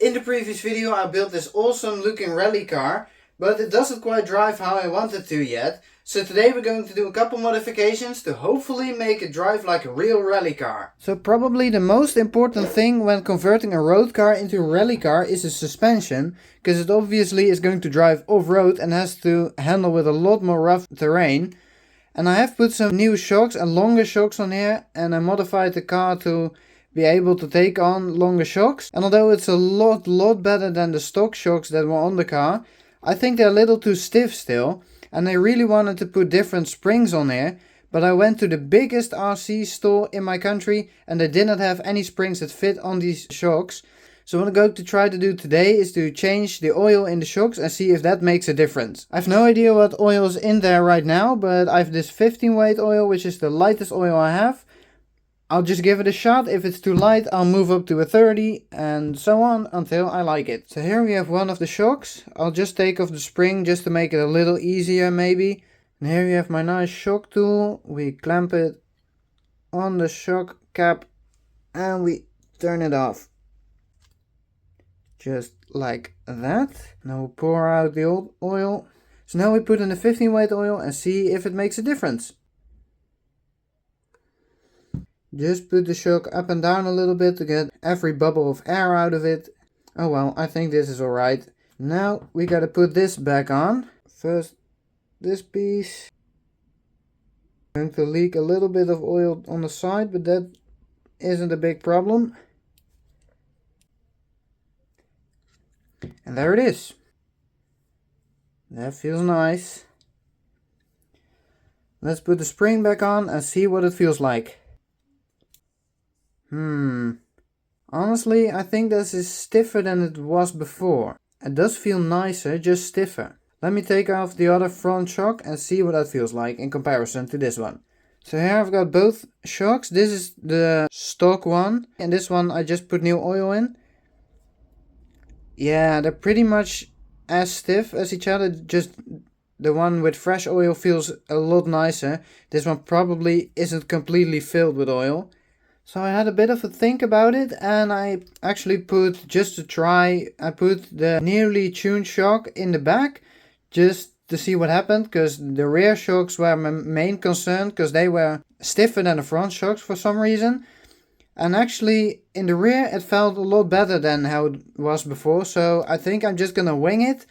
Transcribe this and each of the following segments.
In the previous video I built this awesome looking rally car, but it doesn't quite drive how I want it to yet. So today we're going to do a couple modifications to hopefully make it drive like a real rally car. So probably the most important thing when converting a road car into a rally car is the suspension, because it obviously is going to drive off-road and has to handle with a lot more rough terrain. And I have put some new shocks and longer shocks on here, and I modified the car to be able to take on longer shocks. And although it's a lot better than the stock shocks that were on the car, I think they're a little too stiff still. And I really wanted to put different springs on here, but I went to the biggest RC store in my country and they did not have any springs that fit on these shocks. So what I'm going to try to do today is to change the oil in the shocks and see if that makes a difference. I have no idea what oil is in there right now, but I have this 15 weight oil, which is the lightest oil I have. I'll just give it a shot. If it's too light, I'll move up to a 30 and so on until I like it. So here we have one of the shocks. I'll just take off the spring just to make it a little easier maybe. And here you have my nice shock tool. We clamp it on the shock cap and we turn it off. Just like that. Now we'll pour out the old oil. So now we put in the 15 weight oil and see if it makes a difference. Just put the shock up and down a little bit to get every bubble of air out of it. Oh well, I think this is alright. Now we gotta put this back on. First this piece. Going to leak a little bit of oil on the side, but that isn't a big problem. And there it is. That feels nice. Let's put the spring back on and see what it feels like. Honestly, I think this is stiffer than it was before. It does feel nicer, just stiffer. Let me take off the other front shock and see what that feels like in comparison to this one. So here I've got both shocks. This is the stock one and this one I just put new oil in. Yeah, they're pretty much as stiff as each other, just the one with fresh oil feels a lot nicer. This one probably isn't completely filled with oil. So I had a bit of a think about it and I actually put, just to try, I put the nearly tuned shock in the back just to see what happened, because the rear shocks were my main concern because they were stiffer than the front shocks for some reason. And actually in the rear it felt a lot better than how it was before, so I think I'm just gonna wing it.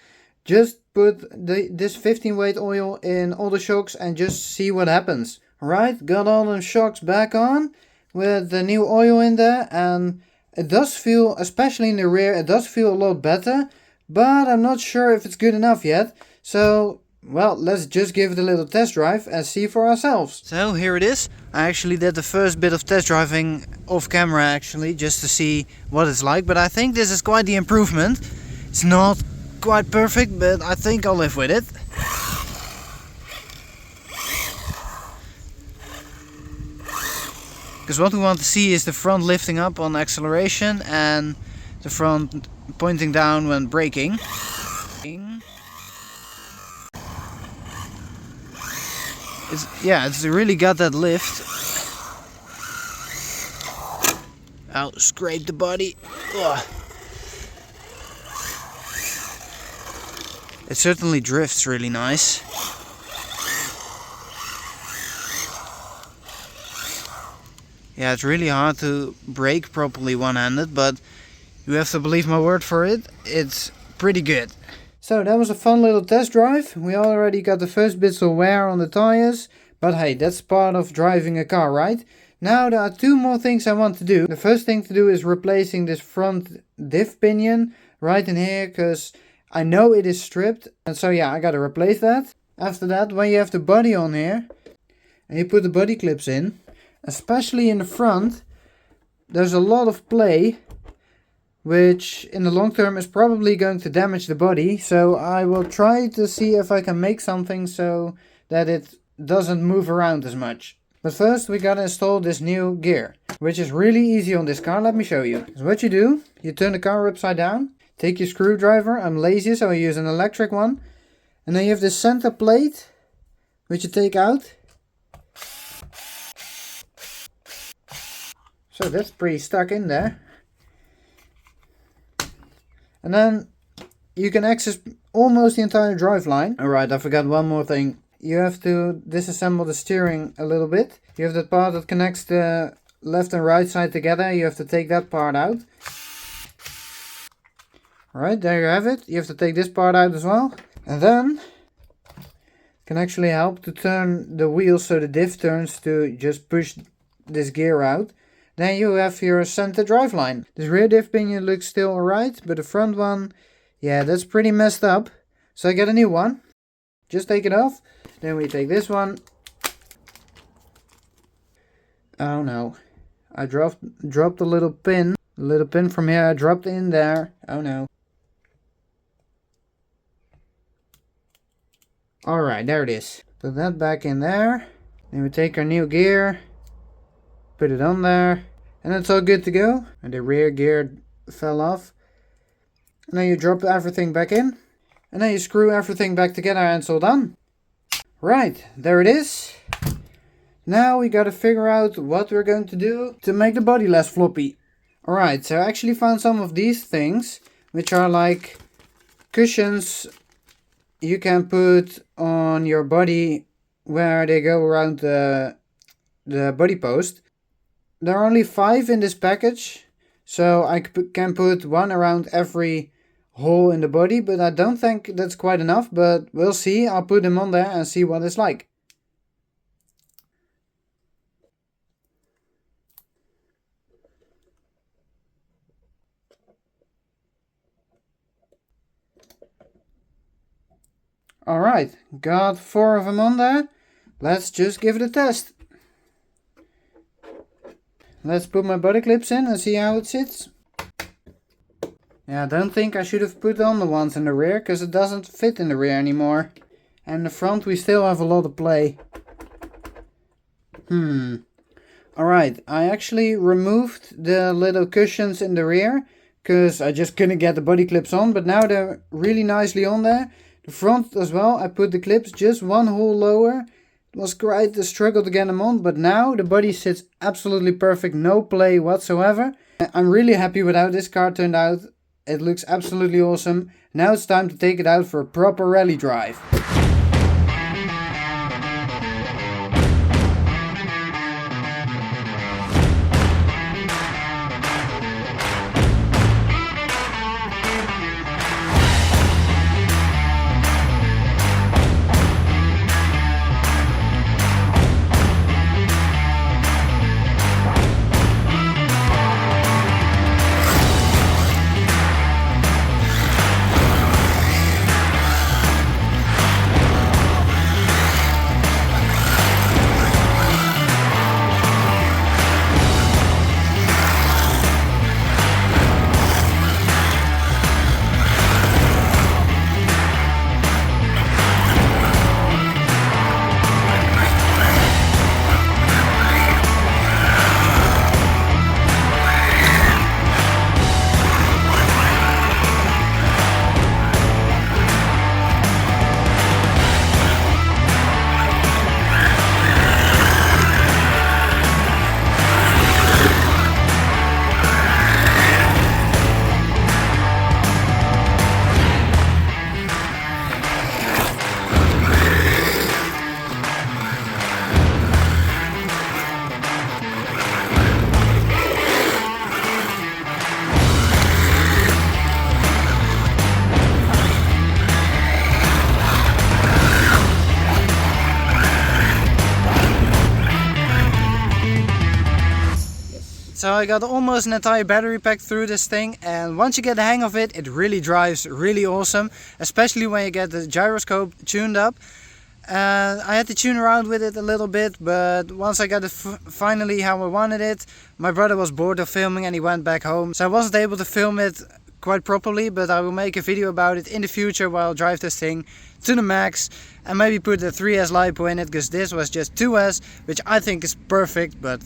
Just put this 15 weight oil in all the shocks and just see what happens. Alright, got all the shocks back on with the new oil in there, and it does feel, especially in the rear, it does feel a lot better, but I'm not sure if it's good enough yet. So, well, let's just give it a little test drive and see for ourselves. So here it is. I actually did the first bit of test driving off camera actually, just to see what it's like, but I think this is quite the improvement. It's not quite perfect, but I think I'll live with it. Because what we want to see is the front lifting up on acceleration and the front pointing down when braking. It's really got that lift. I'll scrape the body. Ugh. It certainly drifts really nice. Yeah, it's really hard to brake properly one-handed, but you have to believe my word for it. It's pretty good. So that was a fun little test drive. We already got the first bits of wear on the tires, but hey, that's part of driving a car, right? Now there are two more things I want to do. The first thing to do is replacing this front diff pinion right in here, because I know it is stripped, and so yeah, I gotta replace that. After that, when you have the body on here and you put the body clips in, especially in the front, there's a lot of play, which in the long term is probably going to damage the body. So I will try to see if I can make something so that it doesn't move around as much. But first we gotta install this new gear, which is really easy on this car. Let me show you. So what you do, you turn the car upside down, take your screwdriver. I'm lazy, so I use an electric one. And then you have this center plate, which you take out. So that's pretty stuck in there. And then you can access almost the entire driveline. Alright, I forgot one more thing. You have to disassemble the steering a little bit. You have that part that connects the left and right side together. You have to take that part out. Alright, there you have it. You have to take this part out as well. And then it can actually help to turn the wheels so the diff turns to just push this gear out. Then you have your center driveline. This rear diff pinion looks still alright, but the front one, yeah, that's pretty messed up. So I get a new one. Just take it off. Then we take this one. Oh no. I dropped a little pin. A little pin from here I dropped in there. Oh no. Alright, there it is. Put that back in there. Then we take our new gear. Put it on there. And it's all good to go. And the rear gear fell off. And then you drop everything back in. And then you screw everything back together and it's all done. Right, there it is. Now we gotta figure out what we're going to do to make the body less floppy. Alright, so I actually found some of these things, which are like cushions you can put on your body where they go around the body post. There are only 5 in this package, so I can put one around every hole in the body, but I don't think that's quite enough, but we'll see. I'll put them on there and see what it's like. Alright, got 4 of them on there. Let's just give it a test. Let's put my body clips in and see how it sits. Yeah, I don't think I should have put on the ones in the rear, because it doesn't fit in the rear anymore. And in the front we still have a lot of play. Alright, I actually removed the little cushions in the rear, because I just couldn't get the body clips on, but now they're really nicely on there. The front as well, I put the clips just one hole lower. It was quite a struggle to get them on, but now the body sits absolutely perfect, no play whatsoever. I'm really happy with how this car turned out. It looks absolutely awesome. Now it's time to take it out for a proper rally drive. So I got almost an entire battery pack through this thing, and once you get the hang of it, it really drives really awesome, especially when you get the gyroscope tuned up. I had to tune around with it a little bit, but once I got it finally how I wanted it, my brother was bored of filming and he went back home, so I wasn't able to film it quite properly, but I will make a video about it in the future where I'll drive this thing to the max and maybe put the 3S LiPo in it, because this was just 2S, which I think is perfect, but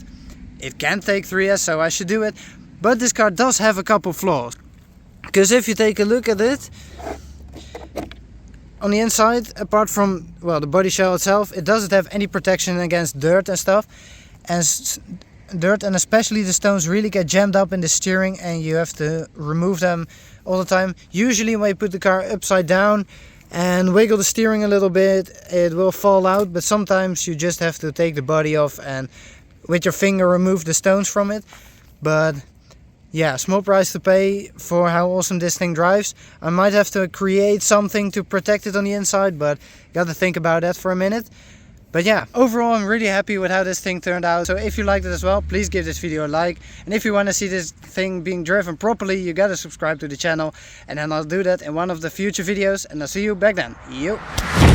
it can take 3S, so I should do it. But this car does have a couple flaws, because if you take a look at it, on the inside, apart from, well, the body shell itself, it doesn't have any protection against dirt and stuff. And dirt, and especially the stones really get jammed up in the steering and you have to remove them all the time. Usually when you put the car upside down and wiggle the steering a little bit, it will fall out, but sometimes you just have to take the body off and with your finger remove the stones from it. But yeah, small price to pay for how awesome this thing drives. I might have to create something to protect it on the inside, but gotta think about that for a minute. But yeah, overall I'm really happy with how this thing turned out. So if you liked it as well, please give this video a like. And if you want to see this thing being driven properly, you gotta subscribe to the channel. And then I'll do that in one of the future videos. And I'll see you back then. Yo!